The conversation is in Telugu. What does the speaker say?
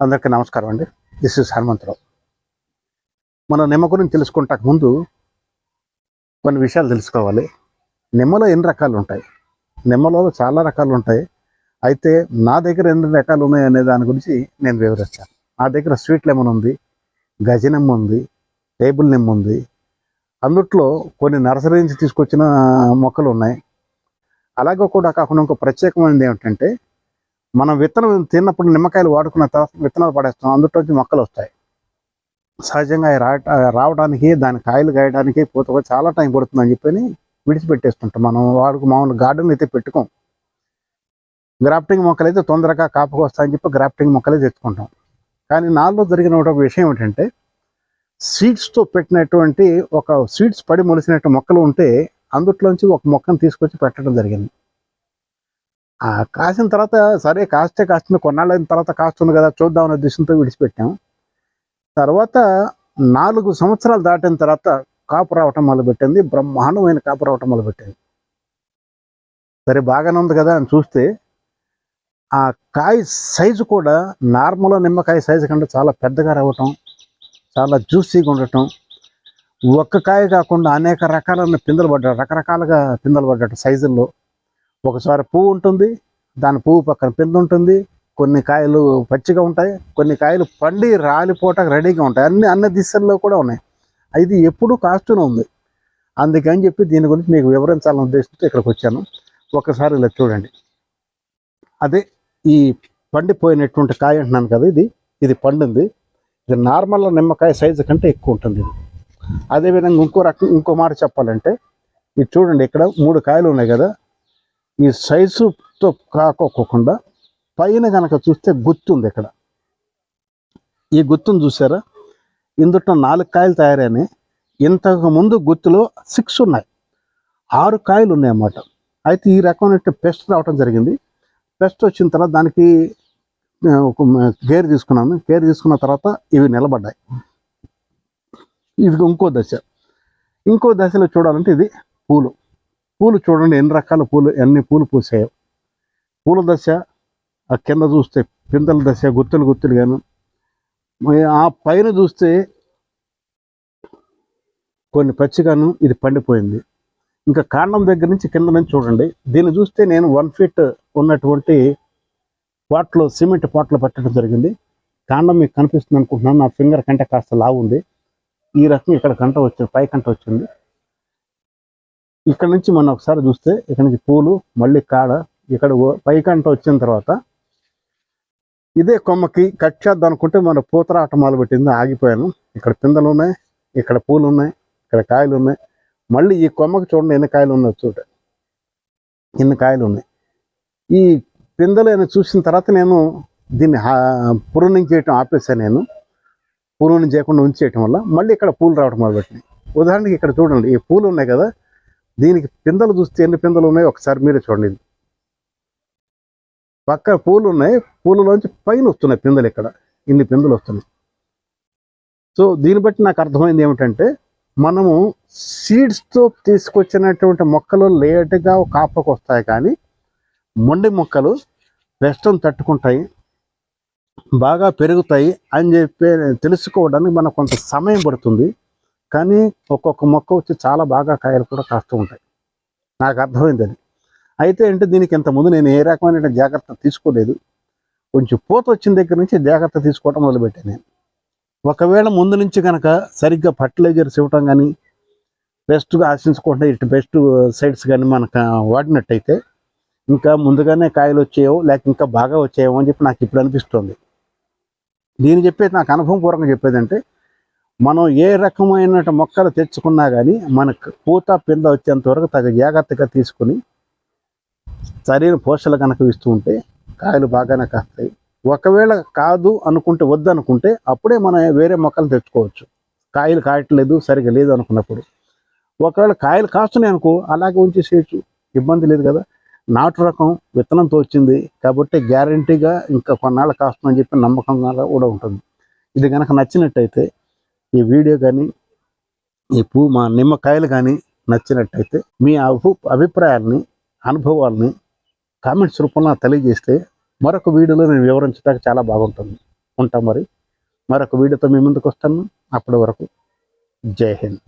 అందరికీ నమస్కారం అండి. This is Hanumantharao. మనం నిమ్మ గురించి తెలుసుకుంటాక ముందు కొన్ని విషయాలు తెలుసుకోవాలి. నిమ్మలో ఎన్ని రకాలు ఉంటాయి? నిమ్మలో చాలా రకాలు ఉంటాయి. అయితే నా దగ్గర ఎన్ని రకాలు ఉన్నాయి అనే దాని గురించి నేను వివరిస్తాను. నా దగ్గర స్వీట్ లెమన్ ఉంది, గజ నిమ్మ ఉంది, టేబుల్ నిమ్మ ఉంది. అందుట్లో కొన్ని నర్సరీ నుంచి తీసుకొచ్చిన మొక్కలు ఉన్నాయి. అలాగే కూడా కాకుండా ఇంకో ప్రత్యేకమైనది ఏమిటంటే, మనం విత్తనం తిన్నప్పుడు నిమ్మకాయలు వాడుకున్న తర్వాత విత్తనాలు పడేస్తాం, అందులోంచి మొక్కలు వస్తాయి. సహజంగా రావడానికి, దాని కాయలు కాయడానికి పూత చాలా టైం పడుతుందని చెప్పి విడిచిపెట్టేస్తుంటాం. మనం మామూలు గార్డెన్ అయితే పెట్టుకోం. గ్రాఫ్టింగ్ మొక్కలు అయితే తొందరగా కాపుకు వస్తాయని చెప్పి గ్రాఫ్టింగ్ మొక్కలే తెచ్చుకుంటాం. కానీ నాలో జరిగిన ఒక విషయం ఏంటంటే, సీడ్స్తో పెట్టినటువంటి ఒక సీడ్స్ పడి మొలిసినట్టు మొక్కలు ఉంటే అందుట్లోంచి ఒక మొక్కను తీసుకొచ్చి పెట్టడం జరిగింది. కాసిన తర్వాత సరే కాస్తుంది, కొన్నాళ్ళైన తర్వాత కాస్తుంది కదా చూద్దామనే ఉద్దేశంతో విడిచిపెట్టాం. తర్వాత 4 సంవత్సరాలు దాటిన తర్వాత కాపు రావటం మొదలుపెట్టింది. బ్రహ్మాండమైన కాపు రావటం మొదలుపెట్టింది. సరే బాగానే ఉంది కదా అని చూస్తే ఆ కాయ సైజు కూడా నార్మల్ నిమ్మకాయ సైజు కంటే చాలా పెద్దగా రావటం, చాలా జ్యూసీగా ఉండటం, ఒక్క కాయ కాకుండా అనేక రకాలైన పిందెలు పడ్డాడు, రకరకాలుగా పిందెలు పడ్డాడు సైజుల్లో. ఒకసారి పువ్వు ఉంటుంది, దాని పువ్వు పక్కన పిందె ఉంటుంది, కొన్ని కాయలు పచ్చిగా ఉంటాయి, కొన్ని కాయలు పండి రాలిపోవటానికి రెడీగా ఉంటాయి. అన్ని దిశల్లో కూడా ఉన్నాయి. ఇది ఎప్పుడూ కాస్తూనే ఉంది. అందుకని చెప్పి దీని గురించి మీకు వివరించాలని ఉద్దేశంతో ఇక్కడికి వచ్చాను. ఒకసారి ఇలా చూడండి. అదే ఈ పండిపోయినటువంటి కాయ అంటున్నాను కదా, ఇది పండింది. ఇది నార్మల్ నిమ్మకాయ సైజు కంటే ఎక్కువ ఉంటుంది ఇది. అదేవిధంగా ఇంకో మాట చెప్పాలంటే, ఇది చూడండి, ఇక్కడ 3 కాయలు ఉన్నాయి కదా, ఈ సైజుతో కాకోకుండా పైన కనుక చూస్తే గుర్తుంది. ఇక్కడ ఈ గుర్తును చూసారా? ఇందులో 4 కాయలు తయారైనాయి. ఇంతకు ముందు గుర్తులో 6 ఉన్నాయి, 6 కాయలు ఉన్నాయి అన్నమాట. అయితే ఈ రకమైన పెస్ట్ రావడం జరిగింది. పెస్ట్ వచ్చిన తర్వాత దానికి కేర్ తీసుకున్నాను. కేర్ తీసుకున్న తర్వాత ఇవి నిలబడ్డాయి. ఇది ఇంకో దశలో చూడాలంటే ఇది పూలు చూడండి, ఎన్ని పూలు పూసాయో. పూల దశ, ఆ కింద చూస్తే పిందెల దశ, గుత్తులు గాను, ఆ పైన చూస్తే కొన్ని పచ్చిగాను, ఇది పండిపోయింది. ఇంకా కాండం దగ్గర నుంచి కింద నుంచి చూడండి. దీన్ని చూస్తే నేను 1 ఫీట్ ఉన్నటువంటి పాట్లో, సిమెంట్ పాట్లో పెట్టడం జరిగింది. కాండం మీకు కనిపిస్తుంది అనుకుంటున్నాను. నా ఫింగర్ కంటే కాస్త లావు ఉంది. ఈ రకంగా ఇక్కడ కంట వచ్చింది, పై కంట వచ్చింది. ఇక్కడ నుంచి మనం ఒకసారి చూస్తే ఇక్కడ నుంచి పూలు, మళ్ళీ కాడ, ఇక్కడ పై కంట వచ్చిన తర్వాత ఇదే కొమ్మకి కట్ చేద్దాం అనుకుంటే మన పూత రావటం మొదలుపెట్టింది. ఆగిపోయాను. ఇక్కడ పిందెలు ఉన్నాయి, ఇక్కడ పూలు ఉన్నాయి, ఇక్కడ కాయలు ఉన్నాయి. మళ్ళీ ఈ కొమ్మకి చూడండి ఎన్ని కాయలు ఉన్నాయి, చూడండి ఎన్ని కాయలు ఉన్నాయి. ఈ పిందెలు చూసిన తర్వాత నేను దీన్ని పురుణింగ్ చేయటం ఆపేసాను. నేను పురుణింగ్ చేయకుండా ఉంచేయటం వల్ల మళ్ళీ ఇక్కడ పూలు రావటం మొదలుపెట్టినాయి. ఉదాహరణకి ఇక్కడ చూడండి, ఈ పూలు ఉన్నాయి కదా, దీనికి పిందెలు చూస్తే ఎన్ని పిందెలు ఉన్నాయి ఒకసారి మీరే చూడండి. పక్క పూలు ఉన్నాయి, పూలలోంచి పైన వస్తున్నాయి పిందెలు. ఇక్కడ ఇన్ని పిందెలు వస్తున్నాయి. సో దీన్ని బట్టి నాకు అర్థమైంది ఏమిటంటే, మనము సీడ్స్తో తీసుకొచ్చినటువంటి మొక్కలు లేటుగా కాపుకు వస్తాయి, కానీ మొండి మొక్కలు పెస్ట్ని తట్టుకుంటాయి, బాగా పెరుగుతాయి అని చెప్పి తెలుసుకోవడానికి మనకు కొంత సమయం పడుతుంది. కానీ ఒక్కొక్క మొక్క వచ్చి చాలా బాగా కాయలు కూడా కాస్తూ ఉంటాయి. నాకు అర్థమైంది అది. అయితే అంటే దీనికి ఇంతకుముందు నేను ఏ రకమైన జాగ్రత్త తీసుకోలేదు. కొంచెం పూత వచ్చిన దగ్గర నుంచి జాగ్రత్త తీసుకోవడం మొదలుపెట్టాను నేను. ఒకవేళ ముందు నుంచి కనుక సరిగ్గా ఫర్టిలైజర్స్ ఇవ్వటం కానీ, పెస్ట్గా ఆశించకుండా ఇటు పెస్ట్ సైడ్స్ కానీ మనకు వాడినట్టయితే ఇంకా ముందుగానే కాయలు వచ్చేయో, లేక ఇంకా బాగా వచ్చేయో అని చెప్పి నాకు ఇప్పుడు అనిపిస్తుంది. దీన్ని చెప్పేది, నాకు అనుభవపూర్వకంగా చెప్పేదంటే, మనం ఏ రకమైన మొక్కలు తెచ్చుకున్నా కానీ మనకు పూత పింద వచ్చేంత వరకు తగ్గ జాగ్రత్తగా తీసుకుని సరైన పోషణలు కనుక ఇస్తూ ఉంటే కాయలు బాగానే కాస్తాయి. ఒకవేళ కాదు అనుకుంటే, వద్దు అనుకుంటే, అప్పుడే మనం వేరే మొక్కలు తెచ్చుకోవచ్చు. కాయలు కాయట్లేదు, సరిగ్గా లేదు అనుకున్నప్పుడు. ఒకవేళ కాయలు కాస్తున్నాయి అనుకో, అలాగే ఉంచేసేయచ్చు, ఇబ్బంది లేదు కదా. నాటు రకం విత్తనంతో వచ్చింది కాబట్టి గ్యారంటీగా ఇంకా కొన్నాళ్ళు కాస్తుందని చెప్పి నమ్మకంగా కూడా ఉంటుంది. ఇది కనుక నచ్చినట్టయితే, ఈ వీడియో కానీ, మా నిమ్మకాయలు కానీ నచ్చినట్టయితే మీ అభిప్రాయాలని, అనుభవాలని కామెంట్స్ రూపంలో తెలియజేస్తే మరొక వీడియోలో నేను వివరించడానికి చాలా బాగుంటుంది. ఉంటాం. మరొక వీడియోతో మీ ముందుకు వస్తాను. అప్పటి వరకు జై హింద్.